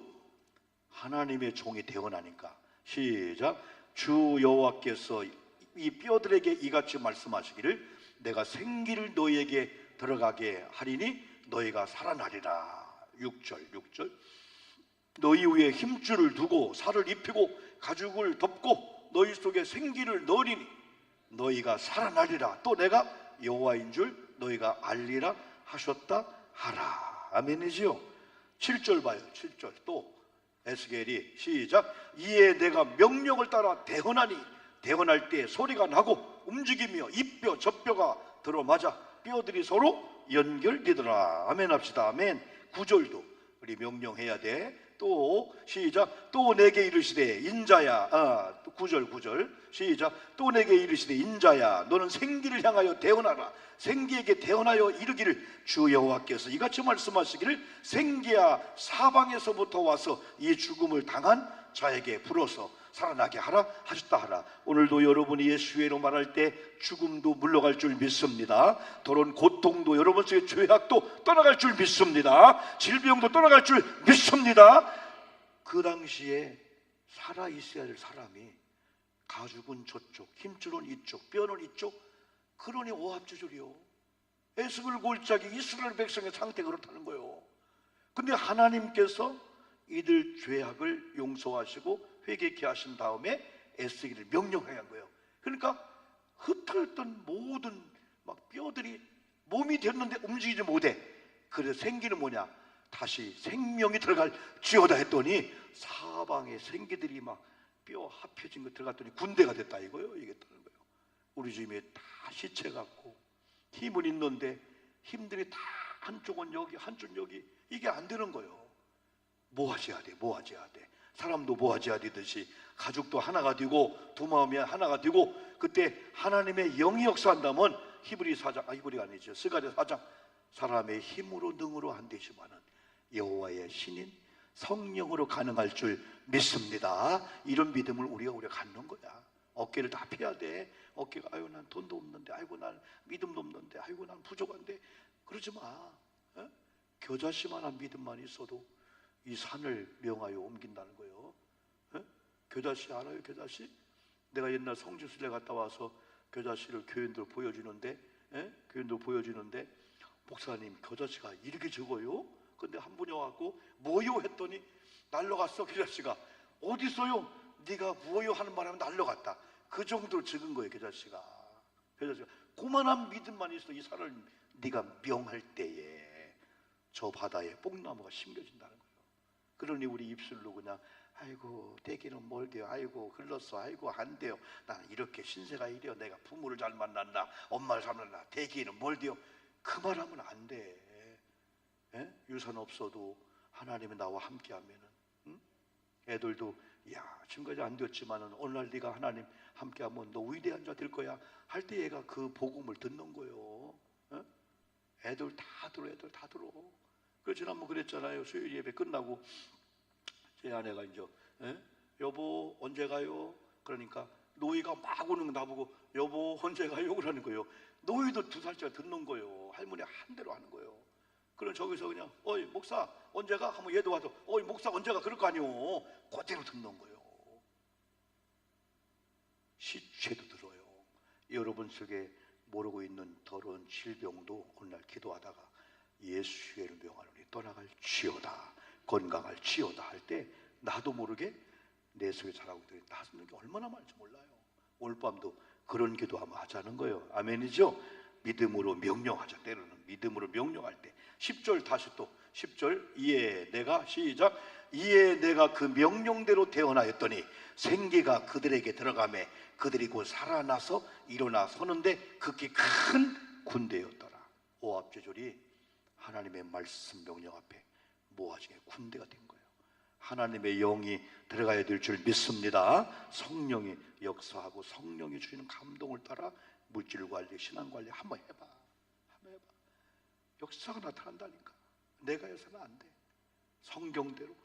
하나님의 종이 되어나니까 시작. 주 여호와께서 이 뼈들에게 이같이 말씀하시기를 내가 생기를 너희에게 들어가게 하리니 너희가 살아나리라. 6절 너희 위에 힘줄을 두고 살을 입히고 가죽을 덮고 너희 속에 생기를 넣으리니 너희가 살아나리라. 또 내가 여호와인 줄 너희가 알리라 하셨다 하라. 아멘이지요. 7절 봐요. 7절 또 에스겔이 시작. 이에 내가 명령을 따라 대언하니 대언할 때 소리가 나고 움직이며 이뼈 저뼈가 들어맞아 뼈들이 서로 연결되더라. 아멘 합시다. 아멘. 9절도 우리 명령해야 돼. 또 시작. 또 내게 이르시되 인자야. 9절 시작. 또 내게 이르시되 인자야 너는 생기를 향하여 대언하라. 생기에게 대언하여 이르기를 주 여호와께서 이같이 말씀하시기를 생기야 사방에서부터 와서 이 죽음을 당한 자에게 불어서 살아나게 하라 하셨다 하라. 오늘도 여러분이 예수의 이름 말할 때 죽음도 물러갈 줄 믿습니다. 더러운 고통도 여러분 속의 죄악도 떠나갈 줄 믿습니다. 질병도 떠나갈 줄 믿습니다. 그 당시에 살아있어야 할 사람이 가죽은 저쪽, 힘줄은 이쪽, 뼈는 이쪽, 그러니 오합지졸이요. 에스겔 골짜기 이스라엘 백성의 상태가 그렇다는 거예요. 근데 하나님께서 이들 죄악을 용서하시고 회개케 하신 다음에 에스겔을 명령하게 한 거예요. 그러니까 흩어졌던 모든 막 뼈들이 몸이 됐는데 움직이지 못해. 그래서 생기는 뭐냐? 다시 생명이 들어갈 지어다 했더니 사방에 생기들이 막 뼈 합혀진 거 들어갔더니 군대가 됐다 이거예요. 이게 되는 거예요. 우리 주님이 다 시체 같고 힘은 있는데 힘들이 다 한쪽은 여기 한쪽은 여기 이게 안 되는 거예요. 모아져야 돼. 사람도 모아져야 되듯이 가족도 하나가 되고 두 마음이 하나가 되고 그때 하나님의 영이 역사한다면 히브리 4장 히브리가 아니죠. 스가랴 4장 사람의 힘으로 능으로 안 되지만은 여호와의 신인 성령으로 가능할 줄 믿습니다. 이런 믿음을 우리가 갖는 거야. 어깨를 다 펴야 돼. 어깨가 아유 난 돈도 없는데, 아이고 난 믿음도 없는데, 아이고 난 부족한데 그러지 마. 겨자씨만한 믿음만 있어도 이 산을 명하여 옮긴다는 거예요. 겨자씨 알아요? 겨자씨? 내가 옛날 성지순례 갔다 와서 겨자씨를 교인들 보여주는데 목사님 겨자씨가 이렇게 적어요? 근데 한 분이 와갖고 뭐요? 했더니 날라갔어. 겨자씨가 어디 있어요? 네가 뭐요 하는 말하면 날라갔다. 그 정도로 적은 거예요. 겨자씨가 그만한 믿음만 있어 이 산을 네가 명할 때에 저 바다에 뽕나무가 심겨진다는 거예요. 그러니 우리 입술로 그냥 아이고 대기는 멀게요, 아이고 흘렀어, 아이고 안 돼요, 나는 이렇게 신세가 이래요, 내가 부모를 잘 만났나 엄마를 잘 만났나, 대기는 멀대요. 그 말하면 안 돼. 예? 유산 없어도 하나님이 나와 함께 하면은 애들도 야 지금까지 안 되었지만은 오늘날 네가 하나님 함께 하면 너 위대한 자 될 거야 할 때 얘가 그 복음을 듣는 거예요. 예? 애들 다 들어. 그래서 지난번 그랬잖아요. 수요일 예배 끝나고 제 아내가 이제 여보 언제 가요? 그러니까 노이가 막 오는 거 나보고 여보 언제 가요? 그러는 거예요. 노이도 2살짜리 듣는 거예요. 할머니 한 대로 하는 거예요. 그럼 저기서 그냥 어이 목사 언제 가? 하면 얘도 와서 어이 목사 언제 가? 그럴 거 아니요. 그대로 듣는 거예요. 시체도 들어요. 여러분 속에 모르고 있는 더러운 질병도 오늘날 기도하다가 예수의 명하노니 떠나갈지어다, 건강할지어다 할 때 나도 모르게 내 속에 자라고 있더니 나서는 게 얼마나 많은지 몰라요. 오늘 밤도 그런 기도하면 하자는 거예요. 아멘이죠? 믿음으로 명령하자. 때로는 믿음으로 명령할 때 10절 다시 또 10절 이에 내가 시작 이에 내가 그 명령대로 태어나였더니 생기가 그들에게 들어가매 그들이 곧 살아나서 일어나 서는데 극히 큰 군대였더라. 오합제졸이 하나님의 말씀 명령 앞에 모아지게 군대가 된 거예요. 하나님의 영이 들어가야 될 줄 믿습니다. 성령이 역사하고 성령이 주시는 감동을 따라 물질관리, 신앙관리 한번 해봐. 역사가 나타난다니까. 내가 해서는 안 돼. 성경대로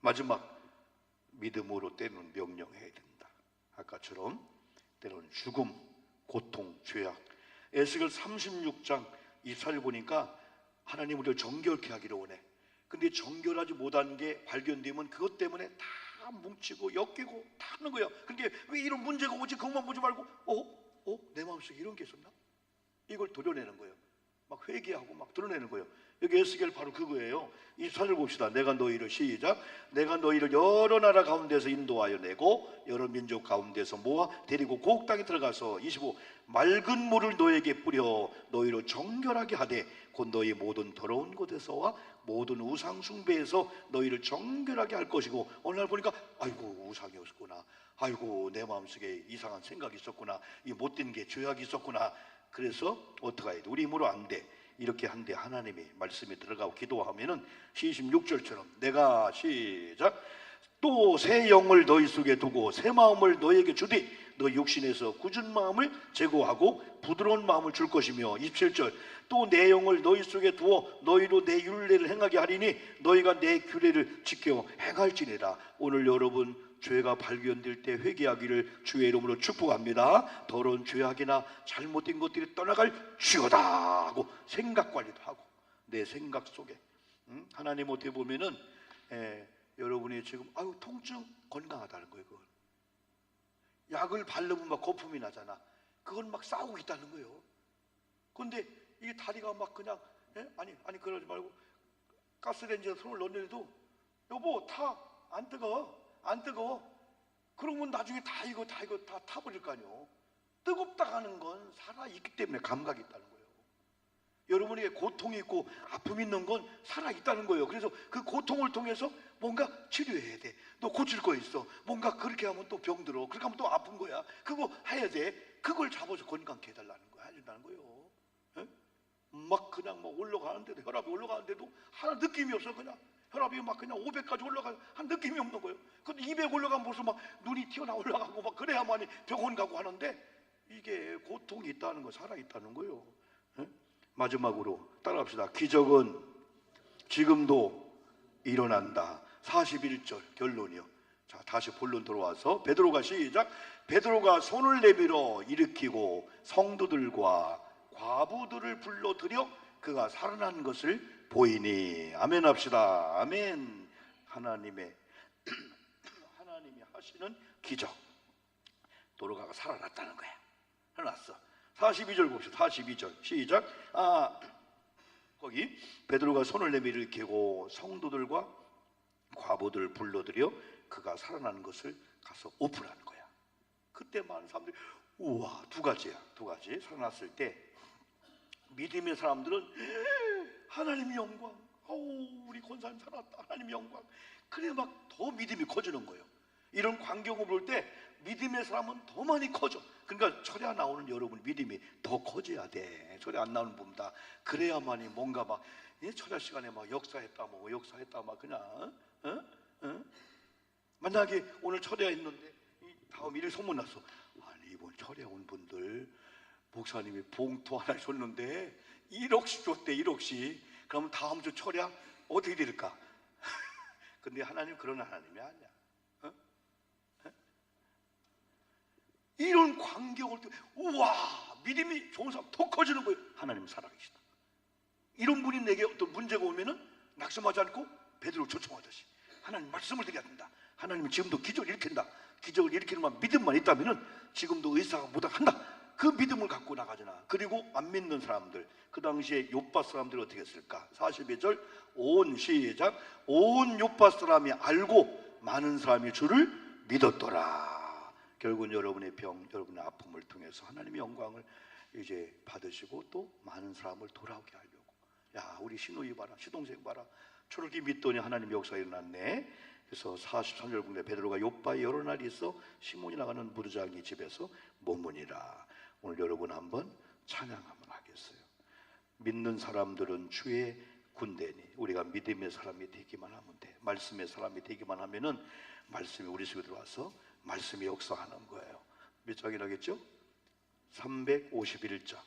마지막 믿음으로 때로는 명령해야 된다. 아까처럼 때로는 죽음, 고통, 죄악. 에스겔 36장 24절 보니까 하나님 우리를 정결케 하기를 원해. 근데 정결하지 못한 게 발견되면 그것 때문에 다 뭉치고 엮이고 다 하는 거야. 그러니까 왜 이런 문제가 오지? 그것만 보지 말고 내 마음속에 이런 게 있었나? 이걸 도려내는 거예요. 막 회개하고 막 드러내는 거예요. 여기 에스겔 바로 그거예요. 24절 봅시다. 내가 너희를 시작 내가 너희를 여러 나라 가운데서 인도하여 내고 여러 민족 가운데서 모아 데리고 고국 땅에 들어가서 25 맑은 물을 너에게 뿌려 너희를 정결하게 하되 곧 너희 모든 더러운 곳에서와 모든 우상 숭배에서 너희를 정결하게 할 것이고 오늘날 보니까 아이고 우상이었구나, 아이고 내 마음속에 이상한 생각이 있었구나, 이 못된 게 죄악이 있었구나. 그래서 어떻게 해야 돼? 우리 힘으로 안 돼. 이렇게 한데 하나님이 말씀에 들어가고 기도하면은 26절처럼 내가 시작 또 새 영을 너희 속에 두고 새 마음을 너희에게 주되 너 육신에서 굳은 마음을 제거하고 부드러운 마음을 줄 것이며 27절 또 내 영을 너희 속에 두어 너희로 내 율례를 행하게 하리니 너희가 내 규례를 지켜 행할지니라. 오늘 여러분 죄가 발견될 때 회개하기를 주의 이름으로 축복합니다. 더러운 죄악이나 잘못된 것들이 떠나갈 주여다 하고 생각 관리도 하고 내 생각 속에 하나님 어떻게 보면은 여러분이 지금 아유 통증 건강하다는 거예요. 그건 약을 바르면 막 거품이 나잖아. 그건 막 싸우고 있다는 거예요. 그런데 이게 다리가 막 그냥 아니 그러지 말고 가스레인지에 손을 넣는데도 여보 안 뜨거워. 그러면 나중에 다 이거 다 타버릴 거 아니에요. 뜨겁다 하는 건 살아있기 때문에 감각이 있다는 거예요. 여러분에게 고통이 있고 아픔이 있는 건 살아있다는 거예요. 그래서 그 고통을 통해서 뭔가 치료해야 돼. 너 고칠 거 있어. 뭔가 그렇게 하면 또 병들어. 그렇게 하면 또 아픈 거야. 그거 해야 돼. 그걸 잡아서 건강케 해달라는 거야. 해준다는 거예요. 막 그냥 막 올라가는데도 혈압이 올라가는데도 하나 느낌이 없어. 그냥 혈압이 막 그냥 500까지 올라가 한 느낌이 없는 거예요. 근데 200 올라가면 벌써 막 눈이 튀어나 올라가고 막 그래야만이 병원 가고 하는데 이게 고통이 있다는 거, 살아 있다는 거예요. 마지막으로 따라합시다. 기적은 지금도 일어난다. 41절 결론이요. 자, 다시 본론 들어와서 베드로가 시작. 베드로가 손을 내밀어 일으키고 성도들과 과부들을 불러들여 그가 살아난 것을 보이니 아멘 합시다. 아멘. 하나님이 하시는 기적. 도로가가 살아났다는 거야. 살아났어. 42절 봅시다. 42절 시작. 거기 베드로가 손을 내밀어 일으키고 성도들과 과부들을 불러들여 그가 살아나는 것을 가서 오픈하는 거야. 그때 많은 사람들이 우와, 두 가지 살아났을 때 믿음의 사람들은 하나님의 영광, 우리 권사님 살았다, 하나님의 영광. 그래 막 더 믿음이 커지는 거예요. 이런 광경을 볼 때 믿음의 사람은 더 많이 커져. 그러니까 철야 나오는 여러분 믿음이 더 커져야 돼. 철야 안 나오는 분다. 그래야만이 뭔가 막 철야 시간에 막 역사했다 막 그냥 만약에 오늘 철야 있는데 다음 일일 소문 났어. 아니 이번 철야 온 분들 목사님이 봉투 하나 줬는데 1억씩 줬대. 1억씩. 그러면 다음 주 철야 어떻게 될까? 근데 하나님 그런 하나님이 아니야. 이런 광경을 때 우와, 믿음이 좋은 사람 더 커지는 거예요. 하나님 살아계시다. 이런 분이 내게 어떤 문제가 오면은 낙심하지 않고 베드로 초청하듯이 하나님 말씀을 드려야 된다. 하나님은 지금도 기적을 일으킨다. 기적을 일으키는 믿음만 있다면은 지금도 의사가 못한다. 그 믿음을 갖고 나가잖아. 그리고 안 믿는 사람들, 그 당시에 욥바 사람들이 어떻게 했을까? 42절 온 시작. 온 욥바 사람이 알고 많은 사람이 주를 믿었더라. 결국은 여러분의 병, 여러분의 아픔을 통해서 하나님의 영광을 이제 받으시고 또 많은 사람을 돌아오게 하려고. 야, 우리 시누이 봐라, 시동생 봐라, 저렇게 믿더니 하나님의 역사가 일어났네. 그래서 43절 보면 베드로가 욥바에 여러 날이 있어 시몬이 나가는 무두장이 집에서 머무니라. 오늘 여러분 한번 찬양 한번 하겠어요. 믿는 사람들은 주의 군대니 우리가 믿음의 사람이 되기만 하면 돼. 말씀의 사람이 되기만 하면은 말씀이 우리 속에 들어와서 말씀이 역사하는 거예요. 몇 장이라겠죠? 351장.